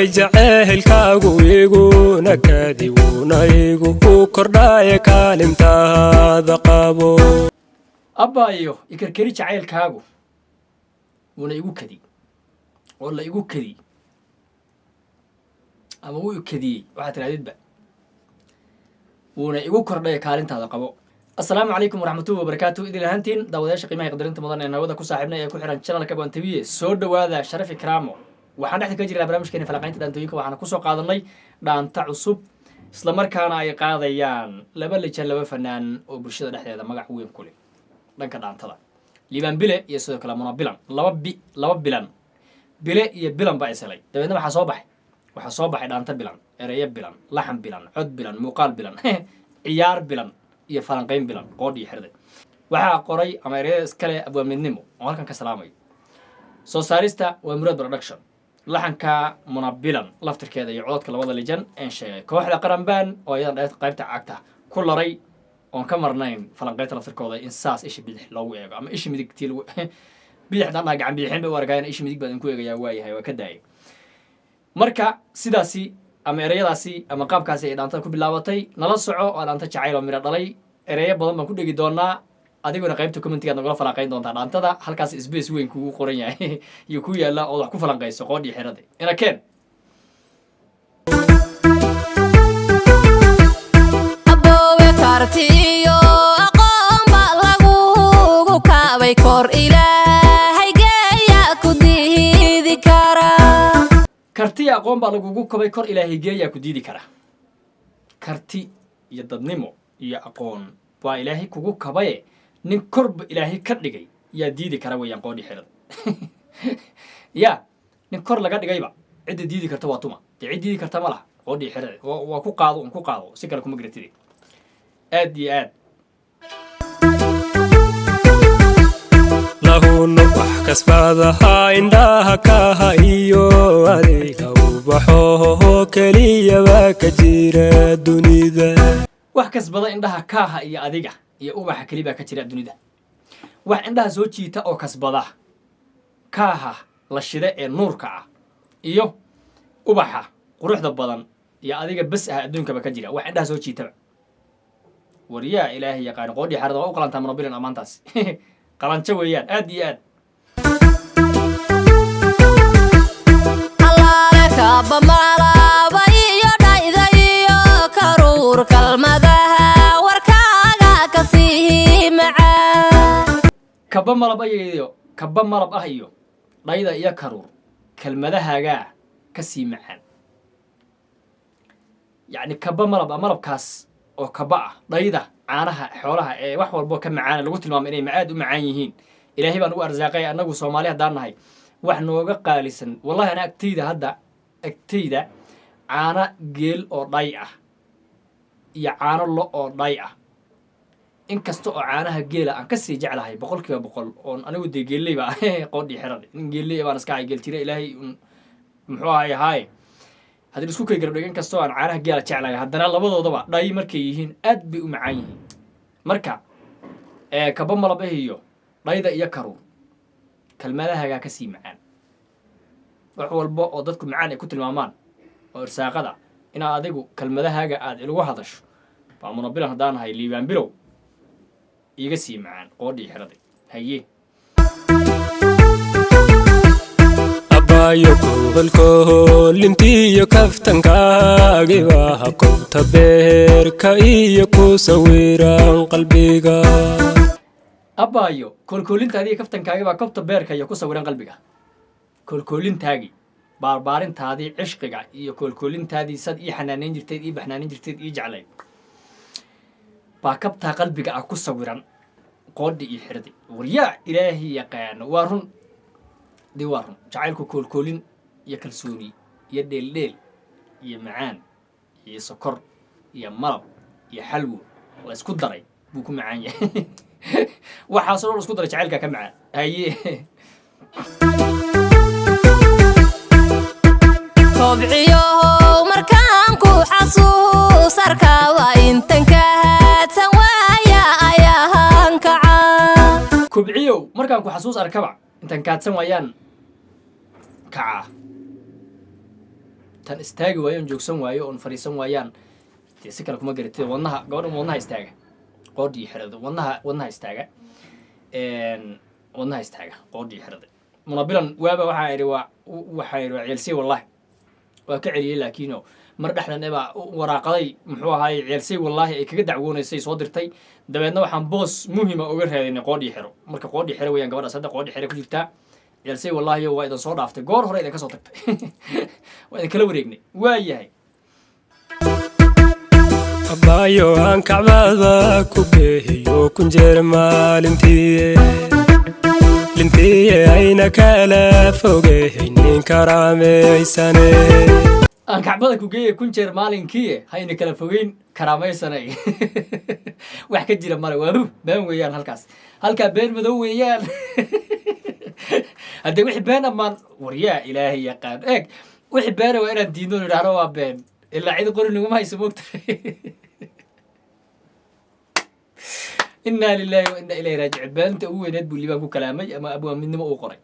كرداي جعيلكاغو إيغو نكادي ونايغو كرداي كالمتا هذا قابو أبا أيوه يكركري جعيلكاغو ونا إيغو كدي والله إيغو كدي أما هو كدي واحد رادد بقى ونا إيغو كرداي كالمتا هذا قابو السلام عليكم ورحمة الله وبركاته إذا لهانتين داوداش قيمة يقدرين تمضان إن هذا كل صاحبنا يكون حران channel كبان تبيه سود وهذا شرف كرامه وحنا نحن كجري برامج كنا فلقين تدانتويك وحنا كوسو قادناي دان تعصب isla markaana ay qaadayaan laba lijan laba fanaan oo bulshada dhexdeeda magac weyn ku leh dhanka dhaantada liban bile iyo sidoo kale munabilan laba bilan bile iyo bilan baa isalay dabeedna waxa soo baxay dhaanta bilan ereya bilan laxan bilan cod bilan muuqaal bilan ciyaar bilan iyo falanqeyn bilan qoodii xirday waxa qoray ama ereyada iskale abwaamidnimo oo halkan ka salaamay soo saarista waa Murad Production laxanka munabilan laftirkeeda iyo codadka labada lijan aan sheegay kooxda qaranbaan oo iyada qaybta cagta ku laray oon ka marnayn falanqeynta laftirkooda in saas ishi bidix loogu eego ama ishi midigtii bidixdan gacan bidixin bay u argayaan ishi midig baan ku eegayaa waayahay waa ka daayay marka sidaasi ama ereyadaasi ama qaabkaasi ay dhaantada ku bilaabatay nala soco oo dhaanta jacayl oo mira dhalay ereyo badan baan ku dhigi doonaa adiguna qaybta commentiga nagala falanqeyn doontaa dhaantada halkaas space weyn kugu qoran yahay iyo ku yaala oo wax ku falanqeyso qoodii xirade ina keen aboowe kartiyo aqoon baa lagugu kaabay kor ilaahay geeya ku diidi kara karti aqoon baa lagugu kabay kor ilaahay geeya ku diidi kara karti iyo dadnimo iyo aqoon waa ilaahay kugu kabay nin korba ilaahay ka dhigay yaa diidi kara weeyaan qoodii xirad ya nin kor laga dhigayba cid diidi karta waa tuma cid diidi karta ma laha qoodii xirad waa ku qaado si kale kuma garatid aad iyo aad lahuna wax kasbadaha indhaha kaha iyo adiga ubaxo keliya baa ka jira dunida wax kasbada indhaha kaaha iyo adiga iyo ubaxa kaliya baa ka jira dunida wax indhaha soo jiita oo kasbada kaaha la shida ee nuurka ah iyo ubaxa quruxda badan iyo adiga bas ah adduunka ba ka jira wax indhaha soo jiita wariya ilaahay yaqaan qoodii xarada oo qalanta manabilan amaantaas qalanca weeyaan aad iyo aad allaale kaaba maalaba iyo dhayda iyo karuur kalmadaha warkaaga ka sii macaan kaba malab ah iyo dhayda iyo karuur kalmadahaaga ka sii macaan yacni kaba malabkaas oo kaba ah dhayda caanaha xoolaha ee wax walbo ka macaan lagu tilmaamo inay macaad u macaan yihiin ilaahay baan ugu arsaaqay anagu Soomaali hadaan nahay wax nooga qaalisan wallahi ana agteyda caana geel oo dhay ah iyo caano lo oo dhay ah inkasta oo caanaha geela aan ka sii jeclahay 100% oo anigu de geelay baa qoodii xirade in geelay baan iska ay geel tira ilaahay muxuu ahay hadii isku kay garab dhigan kasto aan caanaha geela jeclahay haddana labadoodaba dhay markay yihiin aad bay u macaan yihiin marka kaba malab iyo dhayda iyo karuur kalmadahaaga ka sii macaan wax walba oo dadku macaan ay ku tilmaamaan oo irsaaqada ina adigu kalmadahaaga aad ilagu hadasho baa munabilan hadaan hay liban bilow iga sii macaan qoodii xirade haye abayo gobolko limtiyo kaftankaaga waa qowta beerka iyo ku sawiran qalbiga abayo kolkolintaadii kaftankaaga baa qowta beerka iyo ku sawiran qalbiga kolkolintaagi barbaarintaadii cishqiga iyo kolkolintaadii sad ii xanaaneyn jirteed ii baxnaaneyn jirteed ii jeclay baa kabta qalbiga ah ku sawiran qoodii ii xirdi wariya ilaahi yaqaan waa run jacaylku kolkolin iyo kalsooni iyo dheeldheel iyo macaan iyo sokor iyo malab iyo xalwo la isku daray buu ku macaan yahay waxa soo isku daray jacaylka ka macaan haye kobciyo markaan ku xasuus arkaa waa intan ka haadsan waaya ayaan kaca kobciyo markaan ku xasuus arkaba intan kaadsan waayaan kaca tan istaagi waayo on joogsan waayo oon fadhiisan waayaan dee si kale kuma garatid wadnaha gabadhan wadnaha istaaga qoodhii xerada wadnaha istaaga wadnaha istaaga qoodhii xerada munabilan waaba waxaa idhi waa ceelsay wallahi waa ka celiyey laakiino mar dhexdan baa waraaqaday muxuu ahaay ceelsay wallaahi ay kaga dacwoonaysay soo dirtay dabeedna waxaan boos muhima uga raadinay qoodhii xero marka qoodhii xero weyaan gabadhaas hadda qoodhii xero ku jirtaa ceelsay wallaahi waa idin soo dhaaftay goor hore idin ka soo tagtay waa idin kala wareegnay waa yahay abbaayo aan kacbada ku geehiyo kun jeer maalintii lintiye ayna kala fogehaynin karaameysane aan kacbada ku geeyay kun jeer maalinkii hayna kala fogeyn karaamaysanay wax ka jira male waa been weeyaan halkaa been madow weeyaan haddee wixii been ammaan waryaa ilaahay yaqaan eeg wixii beena waa inaan diidno nidhaahno waa been ilaa cid qori naguma hayso moogtahay inaa lilahi wa inaa ilayhi raajici beenta ugu weyneed buu liibaan ku kalaamay ama abwaamidnimo uu qoray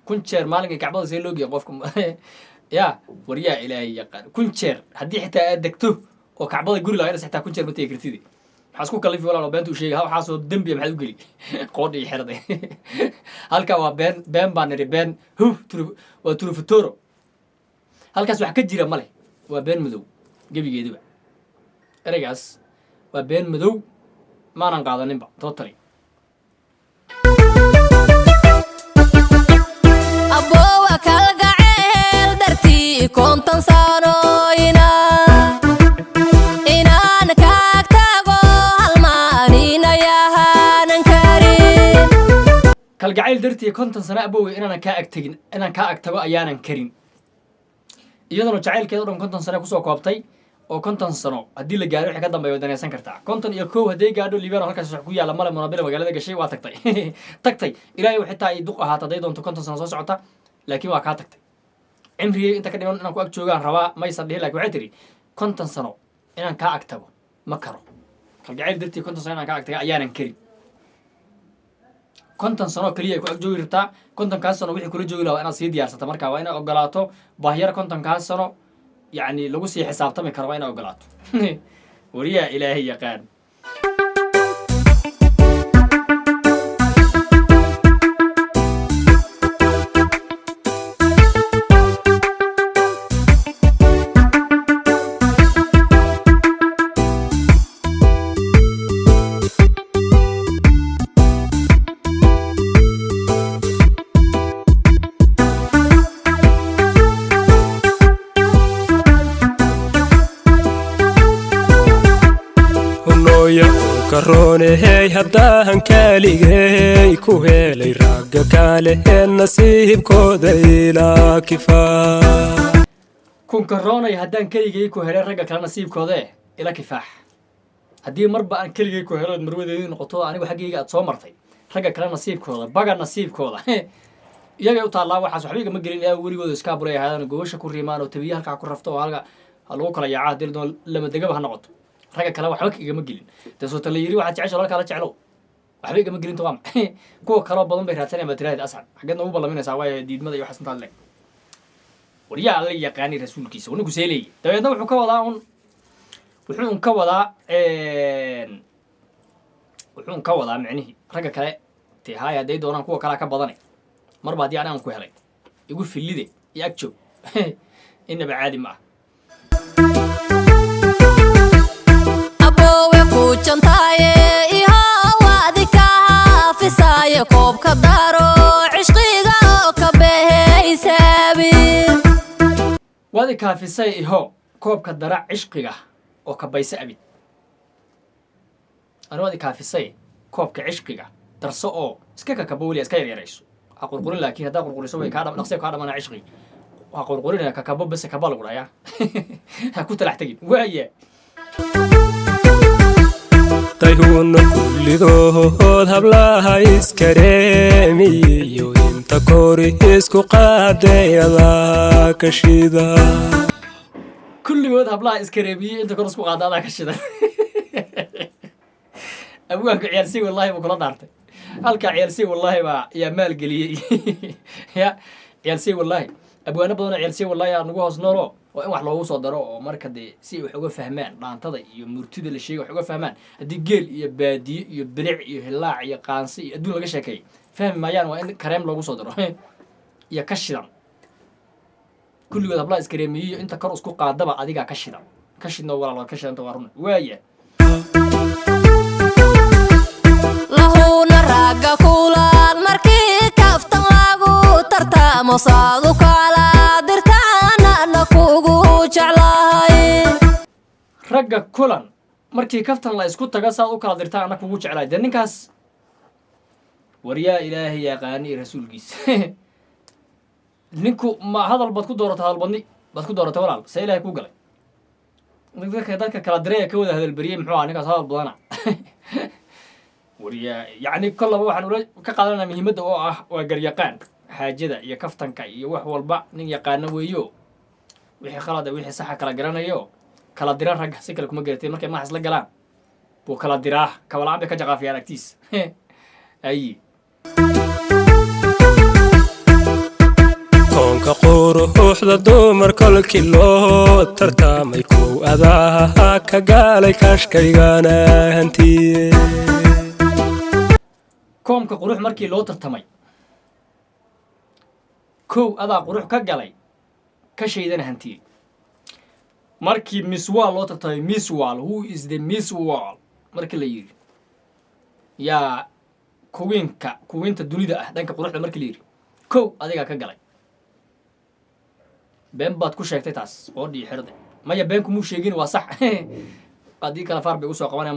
kun jeer maalinkii kacbada see loogiya qofka ya waryaa ilaahay yaqaan kun jeer haddii xitaa aad degto oo kacbada guri laga dhis xitaa kun jeer ma tegi kartidi maxaa isku kalifi walaalo beenta u sheegay waxaasoo dembiya maxaad u geli qoodha iyo xeraday halkaa waa been baan nidhi been waa turufutoro halkaas wax ka jira male waa been madow gebigeeduba ereygaas waa been madow maanan qaadaninba totally aboowa kalgaceel dartii konton sano inaan kaag tago halmaaninayahaanan karin kalgacayl dartii 50 sano aboowe inaan kaa agtagin inaan kaa agtago ayaanan karin iyadana jacaylkeeda oo dhan 50 sano kusoo koobtay oo 50 sano haddii la gaaro wixii ka dambeeyo danaysan kartaa 51 hadday gaadho liibaan halkaas wax ku yaala male munabila magaalada gashay waa tagtay ilaahay waxay taa ay duq ahaata haday doonto 50 sano soo socota laakiin waa kaa tagtay cimrigay inta ka dhiman inaan ku ag joogaan rabaa maysan dhihin laakiin waxay tiri 50 sano inaan kaa ag tago ma karo kalgacayl dartii 50 sano inaan kaa ag taga ayaanan karin 50 sano kaliya ay ku ag joogi rabtaa 50 kaas sano wixii kula joogi lahaa inaad sii diyaarsata markaa waa inaad ogolaato baahyar 50 kaas sano يعني لو سي حسابتمي كروينا وقلاتو وريا إلهي يقان karoonehey haddaan kaaligey ku helay ragga kaaleheen nasiibkooda ilaa kifaax kun karoonay haddaan keligay ku helay ragga kale nasiibkooda ila kifaax haddii marba aan keligay ku helo marwadeedii noqoto anigu xaggayga aad soo martay ragga kale nasiibkooda baga nasiibkooda iyagay u taallaa waxaas waxba igama gelin ilaa weligooda iskaa buray ahaadaan gobasha ku riimaan oo tabiya halkaa ku rafto oo halka lagu kala yaacaa haddii la doono lama degaba ha noqoto ragga kale waxba igama gelin taasoo la yiri waxaad jeceshay walaalkaa la jeclow waxba igama gelin tooma kuwa kaloo badan bay raadsanayaan baad tiraahid asxab xaggeed noogu ballaminaysaa waayo diidmada iyo waxaas intaad leeg waryaa alla yaqaani rasuulkiisa wanagu see leeyahy dabeedna wuxuu ka wadaa micnihii ragga kale tee haaya hadday doonaan kuwa kalea ka badanay marba haddii anigaan ku helay igu fillide iyo ag joog inaba caadi ma ah koobka daro cishqiga oo ka behaysaabin waadi kaafisay iho koobka dara cishqiga oo ka baysa abid ana waadi kaafisay koobka cishqiga darso oo iska kakabowli iska yaryarayso ha qurqurin laakiin haddaa qurquriso way kaa dhaqsi kaa dhamana cishqi ha qurqurin kakabo bas kaba lagu dhayaa ha ku talax tagin waaya tayhuuna kulligood hablaha iskareemiyo inta kori isku qaadayada ka shida kulligood hablaha iskareemiyo inta kor isku qaadayada ka shida abwaanka ciyaarsi wallahi buu kula dhaartay halka ciyaarsi wallahi baa yaa maalgeliyey ya ciyaarsi wallahi abwaana badan ciyaarsi wallahi aan ugu hoos noolo waa in wax loogu soo daro oo marka dee si ay wax uga fahmaan dhaantada iyo murtida la sheegay wax uga fahmaan haddii geel iyo baadiye iyo bilic iyo hilaac iyo qaansi iyo adduun laga sheekeeyo fahmi maayaan waa in kareem loogu soo daro iyo ka shidan kulligood hablaa iskareemiyiyo inta kor isku qaadaba adigaa ka shidan ka shidno walaal ka shidanta waa run waaya lahuna ragga kulan markii kaftan lagu tartamo saadu kala dirtaana kugu jeclahay ragga kulan markii kaftan la isku taga saad u kala dirtaan ana kugu jeclahay dee ninkaas waryaa ilaahay yaqaani rasuulkiisa ninku ma hadal baad ku doorata hadalbadni baad ku doorata walaal see ilaahay kuu galay dadka kala diray ka wada hadalberiyey muxuu aha ninkaas hadal badana waryaa yacni kollaba waxaan ula ka qaadanaa muhiimadda oo ah waa garyaqaan xaajada iyo kaftanka iyo wax walba nin yaqaano weeyo wixii khalada wixii saxa kala garanayo kala dira ragga si kale kuma garatay markay madax isla galaan buu kala diraa kabalaan bay ka jaqaafiyaan agtiis ayi koonka quruxda dumar kolkii loo tartamay kow adaha ka gaalay kashkaygana hantiye koomka qurux markii loo tartamay kow adaa qurux ka galay ka shaydana hantiyey markii miss wall loo tartamay miss wall who is the miss wall markii la yidhi yaa kuwiinta dunida ah dhanka quruxda markii la yidhi kow adigaa ka galay been baad ku sheegtay taas qoodhii xirday maya beenku muu sheegin waa sax haddii kale faar bay ugu soo qabanaya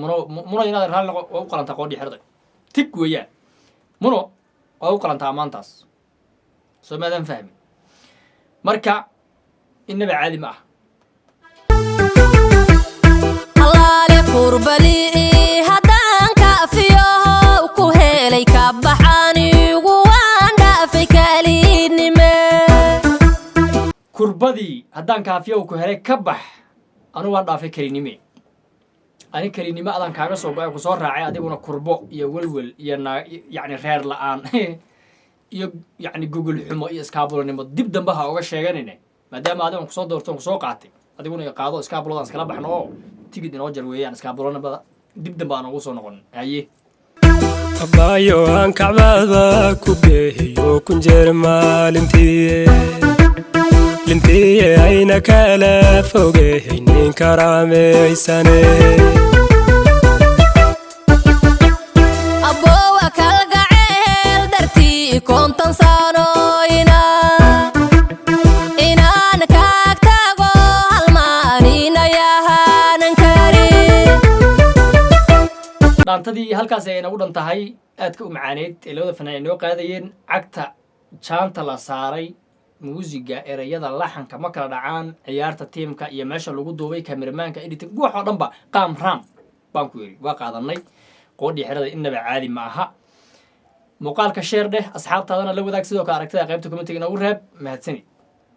muno inaad raalli noqo waa u qalantaa qoodhii xirday tig weeyaan muno waa u qalantaa ammaantaas soo maadaan fahmi marka innaba caadi ma ah allaale kurbali haddaan kaafiyo ku helay ka baxanigu waan dhaafay kaliidnime kurbadii haddaan kaafiyo ku helay ka bax anu waan dhaafay kelinime ani kelinimo adaan kaaga soo go-ay ku soo raacay adiguna kurbo iyo welwel iyo yacni reer la-aan iyo yacni gogol xumo iyo iskaabulanimo dib dambe ha oga sheeganine maadaama adigan kusoo doortoon kusoo qaatay adiguna i qaado iskaabuladaan iskala baxno oo tigid inoo jar weeyaan iskaabulanimada dib dambe aan ugu soo noqon haye abaayo aan kacbada ku beehiyo kunjeer maalintiye lintiye ayna kala fogehaynin karaameysane aboowa kalgaceel dartii konton sano inaan kaag tago halmaaninayahaanan kari dhaantadii halkaas ay inagu dhan tahay aadka u macaaneyd ee labada fanaan ay noo qaadayeen cagta jaanta la saaray muusiga erayada laxanka ma kala dhacaan ciyaarta tiimka iyo meesha lagu duubay kameramaanka editing wax oo dhanba qaam raam baan ku yidhi waa qaadanay qoodhii xerada innaba caadi ma aha muuqaalka sheer dheh asxaabtaadana la wadaag sidoo kale aragtida qaybta commentiga inagu reeb mahadsanid